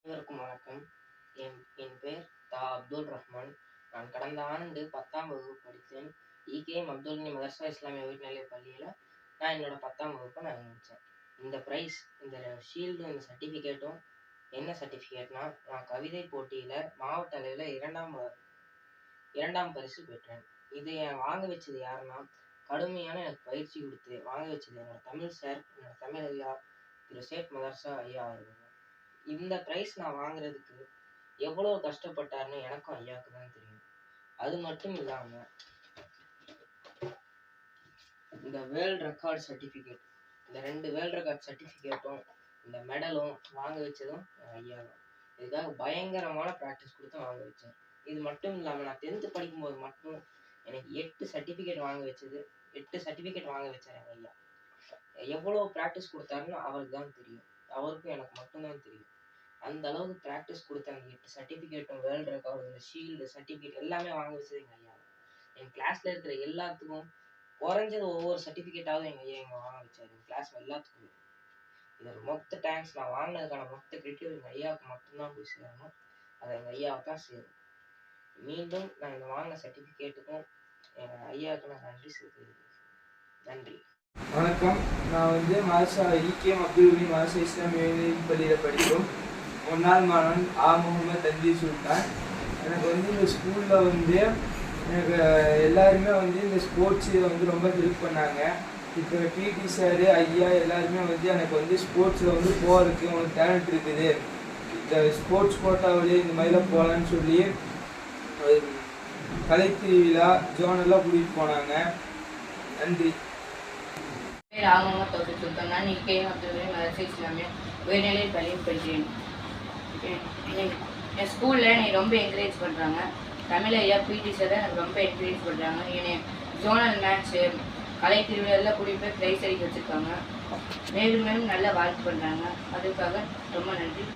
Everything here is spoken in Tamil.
அனைவருக்கும் வணக்கம். என் பேர் அப்துல் ரஹ்மான். நான் கடந்த ஆண்டு 10ஆம் வகுப்பு படித்தேன். இகேஎம் அப்துல் மதர்சா இஸ்லாமிய உயர்நிலைப் பள்ளியில் நான் என்னோட 10ஆம் வகுப்பை நான் முடித்தேன். இந்த ப்ரைஸ், இந்த ஷீல்டும், இந்த சர்டிஃபிகேட்டும் என்ன சர்டிஃபிகேட்னா, நான் கவிதை போட்டியில் மாவட்ட அளவில் இரண்டாம் பரிசு பெற்றேன். இது வாங்க வச்சது யாருன்னா, கடுமையான எனக்கு பயிற்சி கொடுத்து வாங்க வச்சது என்னோட தமிழ் சார், என்னோட தமிழ் ஐயா திரு சேட் மதர்சா ஐயா அவர்கள். இந்த ப்ரைஸ் நான் வாங்குறதுக்கு எவ்வளோ கஷ்டப்பட்டாருன்னு எனக்கும் ஐயாவுக்கு தான் தெரியும். அது மட்டும் இல்லாமல் இந்த வேர்ல்ட் ரெக்கார்ட் சர்டிஃபிகேட், இந்த 2 வேர்ல்ட் ரெக்கார்ட் சர்டிஃபிகேட்டும் இந்த மெடலும் வாங்க வச்சதும் ஐயா தான். இதுக்காக பயங்கரமான ப்ராக்டிஸ் கொடுத்து வாங்க வச்சேன். இது மட்டும் இல்லாமல் நான் 10th படிக்கும்போது மட்டும் எனக்கு 8 சர்டிஃபிகேட் வாங்க வச்சது. 8 சர்டிஃபிகேட் வாங்க வச்சார் எங்கள் ஐயா. எவ்வளோ ப்ராக்டிஸ் கொடுத்தாருன்னு அவருக்கு தான் தெரியும். அவருக்கும் எனக்கு மட்டும்தான் தெரியும். அந்த அளவுக்கு ப்ராக்டிஸ் கொடுத்த அந்த 8 சர்டிஃபிகேட்டும், வேர்ல்டு ரெக்கார்டு, இந்த ஷீல்டு சர்டிஃபிகேட் எல்லாமே வாங்க வச்சது எங்கள் ஐயா. என் கிளாஸில் இருக்கிற எல்லாத்துக்கும் குறைஞ்சது ஒவ்வொரு சர்டிஃபிகேட்டாவது எங்கள் ஐயா வாங்க வச்சார். எங்கள் கிளாஸில் எல்லாத்துக்குமே. இதோட மொத்த தேங்க்ஸ், நான் வாங்கினதுக்கான மொத்த கிரெடிட் எங்கள் ஐயாவுக்கு மட்டும்தான் போய் சேரணும். அதை எங்கள் ஐயாவுக்கு தான் சேரும். மீண்டும் நான் இந்த வாங்கின சர்டிஃபிகேட்டுக்கும் எங்கள் ஐயாவுக்கு நான் நன்றி செலுத்துகிறேன். நன்றி. வணக்கம். நான் மதர்சா இகேஎம் அப்துல் மதர்சா இஸ்லாமிய பள்ளியில் படிக்கும் முன்னாள் மாணவன் முகமது தன்வீர் சுல்தான். எனக்கு இந்த ஸ்கூலில் எனக்கு எல்லாருமே இந்த ஸ்போர்ட்ஸில் ரொம்ப ஹெல்ப் பண்ணாங்க. இப்போ பிடி சார், ஐயா எல்லாருமே எனக்கு ஸ்போர்ட்ஸில் போகிறதுக்கு உங்களுக்கு டேலண்ட் இருக்குது, இந்த ஸ்போர்ட்ஸ் கோட்டாவிலே இந்த மாதிரிலாம் போகலான்னு சொல்லி கலை திருவிழா ஜோனெல்லாம் கூட்டிகிட்டு போனாங்க. நன்றி. நான் இகேஎம் அப்துல் மதர்சா இஸ்லாமிய உயர்நிலைப் பள்ளியில் படிக்கிறேன். என் ஸ்கூலில் என்னை ரொம்ப என்கரேஜ் பண்ணுறாங்க. தமிழ் ஐயா, பிடி சார் எனக்கு ரொம்ப என்கரேஜ் பண்ணுறாங்க. என்னை ஜோனல் மேட்ச்சு, கலை திருவிழாவில் கூட்டிகிட்டு போய் ப்ரைஸ் அடிக்க வச்சுருக்காங்க. மேலும் மேலும் நல்லா வாழ்த்து பண்ணுறாங்க. அதுக்காக ரொம்ப நன்றி.